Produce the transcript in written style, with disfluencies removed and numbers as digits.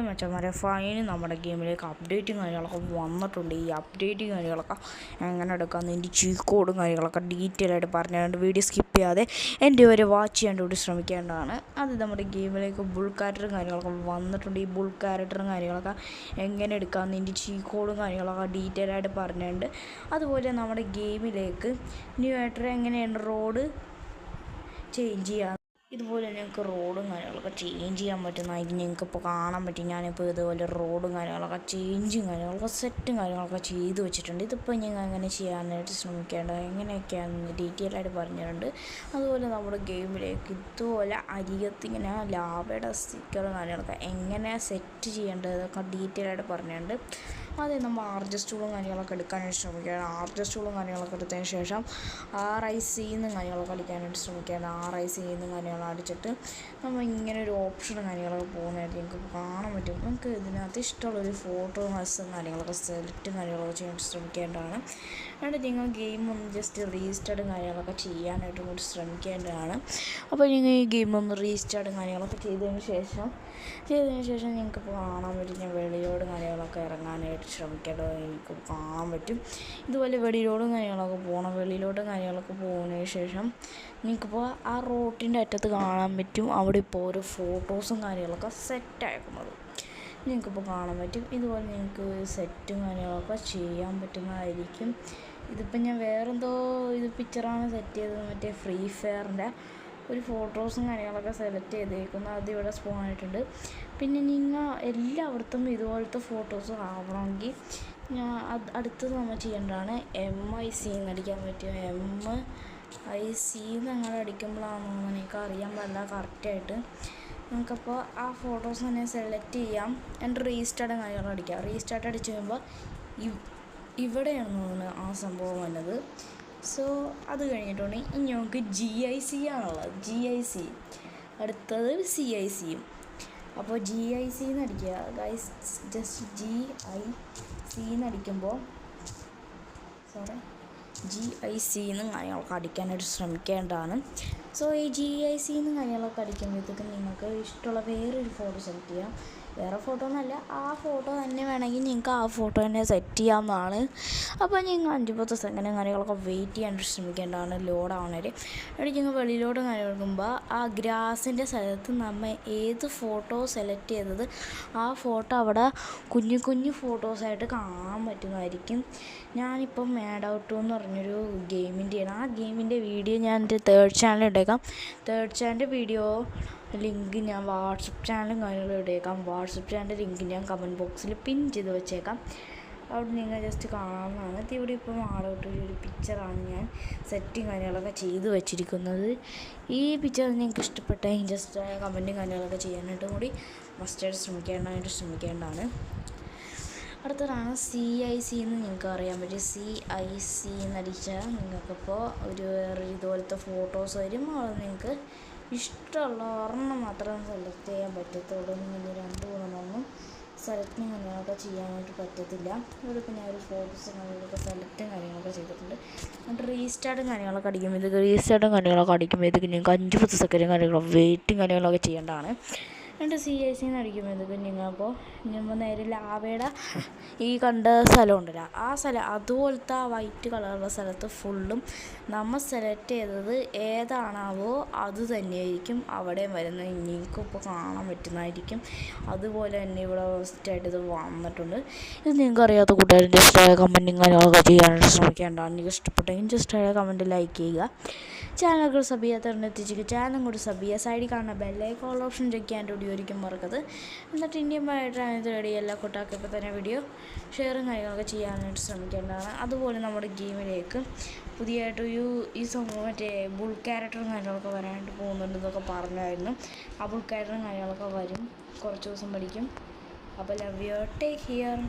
മച്ചന്മാരെ ഫൈന് നമ്മുടെ ഗെയിമിലേക്ക് അപ്ഡേറ്റും കാര്യങ്ങളൊക്കെ വന്നിട്ടുണ്ട്. ഈ അപ്ഡേറ്റും കാര്യങ്ങളൊക്കെ എങ്ങനെ എടുക്കാമെന്ന് എൻ്റെ ചീറ്റ് കോഡും കാര്യങ്ങളൊക്കെ ഡീറ്റെയിൽ ആയിട്ട് പറഞ്ഞുകൊണ്ട് വീഡിയോ സ്കിപ്പ് ചെയ്യാതെ എൻ്റെ വരെ വാച്ച് ചെയ്യാൻ വേണ്ടി ശ്രമിക്കേണ്ടതാണ്. അത് നമ്മുടെ ഗെയിമിലേക്ക് ബുൾ ക്യാരക്ടറും കാര്യങ്ങളൊക്കെ വന്നിട്ടുണ്ട്. ഈ ബുൾ ക്യാരക്ടറും കാര്യങ്ങളൊക്കെ എങ്ങനെ എടുക്കാമെന്ന് എൻ്റെ ചീറ്റ് കോഡും കാര്യങ്ങളൊക്കെ ഡീറ്റെയിൽ ആയിട്ട് പറഞ്ഞുകൊണ്ട്, അതുപോലെ നമ്മുടെ ഗെയിമിലേക്ക് ന്യൂ ആയിട്ട് എങ്ങനെയാണ് റോഡ് ചേഞ്ച് ചെയ്യുക, ഇതുപോലെ ഞങ്ങൾക്ക് റോഡും കാര്യങ്ങളൊക്കെ ചേഞ്ച് ചെയ്യാൻ പറ്റുന്നതായിരിക്കും. ഞങ്ങൾക്കിപ്പോൾ കാണാൻ പറ്റും. ഞാനിപ്പോൾ ഇതുപോലെ റോഡും കാര്യങ്ങളൊക്കെ ചേഞ്ചും കാര്യങ്ങളൊക്കെ സെറ്റും കാര്യങ്ങളൊക്കെ ചെയ്ത് വെച്ചിട്ടുണ്ട്. ഇതിപ്പോൾ ഞങ്ങൾ എങ്ങനെ ചെയ്യാനായിട്ട് ശ്രമിക്കേണ്ടത് എങ്ങനെയൊക്കെയാണെന്ന് ഡീറ്റെയിൽ ആയിട്ട് പറഞ്ഞിട്ടുണ്ട്. അതുപോലെ നമ്മുടെ ഗെയിമിലേക്ക് ഇതുപോലെ അരികത്ത് ഇങ്ങനെ ലാവയുടെ സ്റ്റിക്കർ കാര്യങ്ങളൊക്കെ എങ്ങനെ സെറ്റ് ചെയ്യേണ്ടതൊക്കെ ഡീറ്റെയിൽ ആയിട്ട് പറഞ്ഞിട്ടുണ്ട്. അത് നമ്മൾ ആർജസ്റ്റ് ടൂളും കാര്യങ്ങളൊക്കെ എടുക്കാനായിട്ട് ശ്രമിക്കുകയാണ്. ആർജസ്റ്റ് ടൂളും കാര്യങ്ങളൊക്കെ എടുത്തതിന് ശേഷം RICന്ന് കാര്യങ്ങളൊക്കെ അടിക്കാനായിട്ട് ശ്രമിക്കുകയാണ്. RICന്ന് കാര്യങ്ങൾ അടിച്ചിട്ട് നമ്മൾ ഇങ്ങനെ ഒരു ഓപ്ഷനും കാര്യങ്ങളൊക്കെ പോകുന്നതായിട്ട് നിങ്ങൾക്ക് കാണാൻ പറ്റും. നമുക്ക് ഇതിനകത്ത് ഇഷ്ടമുള്ളൊരു ഫോട്ടോ മെസ്സും കാര്യങ്ങളൊക്കെ സെലക്റ്റും കാര്യങ്ങളൊക്കെ ചെയ്യാൻ ശ്രമിക്കേണ്ടതാണ്. എന്നിട്ട് നിങ്ങൾ ഗെയിം ഒന്ന് ജസ്റ്റ് റീസ്റ്റാർട്ടും കാര്യങ്ങളൊക്കെ ചെയ്യാനായിട്ടും കൂടി ശ്രമിക്കേണ്ടതാണ്. അപ്പോൾ നിങ്ങൾ ഈ ഗെയിം ഒന്ന് റീസ്റ്റാർട്ടും കാര്യങ്ങളൊക്കെ ചെയ്തതിന് ശേഷം നിങ്ങൾക്കിപ്പോൾ കാണാൻ പറ്റും. ഞാൻ വെളിയോടും കാര്യങ്ങളൊക്കെ ഇറങ്ങാനായിട്ട് ശ്രമിക്കേണ്ടത് എനിക്ക് കാണാൻ പറ്റും. ഇതുപോലെ വെളിയിലോട്ടും കാര്യങ്ങളൊക്കെ പോകുന്നതിന് ശേഷം നിങ്ങൾക്കിപ്പോൾ ആ റോട്ടിൻ്റെ അറ്റത്ത് കാണാൻ പറ്റും. അവിടെ ഇപ്പോൾ ഓരോ ഫോട്ടോസും കാര്യങ്ങളൊക്കെ സെറ്റാക്കുന്നത് നിങ്ങൾക്കിപ്പോൾ കാണാൻ പറ്റും. ഇതുപോലെ നിങ്ങൾക്ക് സെറ്റും കാര്യങ്ങളൊക്കെ ചെയ്യാൻ പറ്റുന്നതായിരിക്കും. ഇതിപ്പോൾ ഞാൻ വേറെന്തോ പിക്ചറാണ് സെറ്റ് ചെയ്തത്. മറ്റേ ഫ്രീ ഫയറിൻ്റെ ഒരു ഫോട്ടോസും കാര്യങ്ങളൊക്കെ സെലക്ട് ചെയ്തേക്കുന്നു. അതിവിടെ സ്പോൺ ആയിട്ടുണ്ട്. പിന്നെ നിങ്ങൾ എല്ലായിടത്തും ഇതുപോലത്തെ ഫോട്ടോസ് ആവണമെങ്കിൽ അടുത്തത് നമ്മൾ ചെയ്യേണ്ടതാണ് MIC എന്നടിക്കാൻ പറ്റും. MIC നിങ്ങൾ അടിക്കുമ്പോഴാണെന്ന് എനിക്ക് അറിയാൻ പാടില്ല കറക്റ്റായിട്ട്. നമുക്കപ്പോൾ ആ ഫോട്ടോസ് തന്നെ സെലക്ട് ചെയ്യാം. എന്നിട്ട് റീസ്റ്റാർട്ട് കാര്യങ്ങൾ അടിക്കാം. റീസ്റ്റാർട്ട് അടിച്ച് കഴിയുമ്പോൾ ഇവിടെയാണ് തോന്നുന്നത് ആ സംഭവം വന്നത്. സോ അത് കഴിഞ്ഞിട്ടുണ്ടെങ്കിൽ ഇനി നമുക്ക് GIC ആണുള്ളത്. GIC അടുത്തത് CICയും. അപ്പോൾ GIC എന്നടിക്കുക ഗൈസ്. ജസ്റ്റ് GIC എന്നടിക്കുമ്പോൾ GIC എന്നും കാര്യങ്ങളൊക്കെ അടിക്കാനായിട്ട് ശ്രമിക്കേണ്ടതാണ്. സോ ഈ GIC എന്നും കാര്യങ്ങളൊക്കെ അടിക്കുമ്പോഴത്തേക്കും നിങ്ങൾക്ക് ഇഷ്ടമുള്ള വേറൊരു ഫോട്ടോ സെലക്ട് ചെയ്യാം. വേറെ ഫോട്ടോ എന്നല്ല, ആ ഫോട്ടോ തന്നെ വേണമെങ്കിൽ നിങ്ങൾക്ക് ആ ഫോട്ടോ തന്നെ സെറ്റ് ചെയ്യാവുന്നതാണ്. അപ്പോൾ നിങ്ങൾ 5-10 സെക്കൻഡും കാര്യങ്ങളൊക്കെ വെയിറ്റ് ചെയ്യാൻ ശ്രമിക്കേണ്ടതാണ് ലോഡ് ആവുന്നവരെ. എന്നിട്ട് നിങ്ങൾ വെളിയിലോട്ട് എടുക്കുമ്പോൾ ആ ഗ്രാസിൻ്റെ സ്ഥലത്ത് നമ്മൾ ഏത് ഫോട്ടോ സെലക്ട് ചെയ്തത് ആ ഫോട്ടോ അവിടെ കുഞ്ഞു ഫോട്ടോസായിട്ട് കാണാൻ പറ്റുന്നതായിരിക്കും. ഞാനിപ്പം മാഡ് ഔട്ട് എന്ന് പറഞ്ഞൊരു ഗെയിമിൻ്റെയാണ്. ആ ഗെയിമിൻ്റെ വീഡിയോ ഞാൻ എൻ്റെ തേർഡ് ചാനലിൽ ഇട്ടേക്കാം. തേർഡ് ചാനലിൻ്റെ വീഡിയോ ലിങ്ക് ഞാൻ വാട്സപ്പ് ചാനലും കാര്യങ്ങളും ഇട്ടേക്കാം. വാട്സപ്പ് ചാനലിൻ്റെ ലിങ്ക് ഞാൻ കമൻറ്റ് ബോക്സിൽ പിൻ ചെയ്ത് വെച്ചേക്കാം. അവിടെ നിങ്ങൾ ജസ്റ്റ് കാണാവുന്നതാണ്. ഇവിടെ ഇപ്പം ഒരു പിക്ചറാണ് ഞാൻ സെറ്റും കാര്യങ്ങളൊക്കെ ചെയ്ത് വെച്ചിരിക്കുന്നത്. ഈ പിക്ചർ നിങ്ങൾക്ക് ഇഷ്ടപ്പെട്ടെങ്കിൽ ജസ്റ്റ് കമൻറ്റും കാര്യങ്ങളൊക്കെ ചെയ്യാനായിട്ടും കൂടി മസ്റ്റായിട്ട് ശ്രമിക്കേണ്ടതാണ്. അടുത്തതാണ് CIC എന്ന് നിങ്ങൾക്ക് അറിയാൻ പറ്റും. CIC എന്നടിച്ചാൽ നിങ്ങൾക്കിപ്പോൾ ഇതുപോലത്തെ ഫോട്ടോസ് വരും. അവിടെ നിങ്ങൾക്ക് ഇഷ്ടമുള്ള ഒരെണ്ണം മാത്രം സെലക്ട് ചെയ്യാൻ പറ്റത്തുള്ളൂ. നിങ്ങൾ 2-3 സെലക്റ്റും കാര്യങ്ങളൊക്കെ ചെയ്യാനായിട്ട് പറ്റത്തില്ല. ഇവിടെ ഇപ്പോൾ ഞാൻ ഒരു ഫോട്ടോസും കാര്യങ്ങളൊക്കെ സെലക്റ്റും കാര്യങ്ങളൊക്കെ ചെയ്തിട്ടുണ്ട്. എന്നിട്ട് റീസ്റ്റാർട്ടും കാര്യങ്ങളൊക്കെ അടിക്കുമ്പോഴത്തേക്ക് നിങ്ങൾക്ക് 5-10 സെക്കൻഡും കാര്യങ്ങളൊക്കെ വെയിറ്റും കാര്യങ്ങളൊക്കെ ചെയ്യേണ്ടതാണ്. എന്നിട്ട് CIC എന്ന് അടിക്കുമ്പോഴത്തേക്ക് നിങ്ങൾ നേരെ ലാവയുടെ ഈ കണ്ട സ്ഥലം ഉണ്ടല്ലോ, ആ സ്ഥലം അതുപോലത്തെ ആ വൈറ്റ് കളറുള്ള സ്ഥലത്ത് ഫുള്ളും നമ്മൾ സെലക്ട് ചെയ്തത് ഏതാണാവോ അത് തന്നെയായിരിക്കും അവിടെയും വരുന്നത്. നിങ്ങൾക്കിപ്പോൾ കാണാൻ പറ്റുന്നതായിരിക്കും. അതുപോലെ തന്നെ ഇവിടെ ഫസ്റ്റായിട്ട് ഇത് വന്നിട്ടുണ്ട്. ഇത് നിങ്ങൾക്ക് അറിയാത്ത കൂട്ടുകാരും ജസ്റ്റ് ആയ കമൻറ്റും കാര്യങ്ങളൊക്കെ ചെയ്യാനായിട്ട് ശ്രമിക്കേണ്ടതാണ്. നിങ്ങൾക്ക് ഇഷ്ടപ്പെട്ടെങ്കിൽ ജസ്റ്റ് ആയ കമൻറ്റ് ലൈക്ക് ചെയ്യുക. ചാനലൊക്കെ സബ് ചെയ്യാത്തവരുടെ എത്തിച്ചിരിക്കുക. ചാനലും കൂടി സബ് ചെയ്യുക. സൈഡിൽ കാണുന്ന ബെല്ലൈക്കൺ ഓൾ ഓപ്ഷൻ ചെക്ക് ചെയ്യാൻ വേണ്ടി ഒരിക്കലും മറക്കരുത്. എന്നിട്ട് ഇന്ത്യയുമായിട്ടാണ് ഇത് റെഡി. എല്ലാ കൂട്ടാക്കും ഇപ്പോൾ തന്നെ വീഡിയോ ഷെയറും കാര്യങ്ങളൊക്കെ ചെയ്യാനായിട്ട് ശ്രമിക്കേണ്ടതാണ്. അതുപോലെ നമ്മുടെ ഗെയിമിലേക്ക് പുതിയതായിട്ട് ഈ സംഭവം മറ്റേ ബുൾ ക്യാരക്ടറും കാര്യങ്ങളൊക്കെ വരാനായിട്ട് പോകുന്നുണ്ടെന്നൊക്കെ പറഞ്ഞായിരുന്നു. ആ ബുൾ ക്യാരക്ടറും കാര്യങ്ങളൊക്കെ വരും. കുറച്ച് ദിവസം പഠിക്കും. അപ്പോൾ ലവ് യു, ടേക്ക് കെയർ.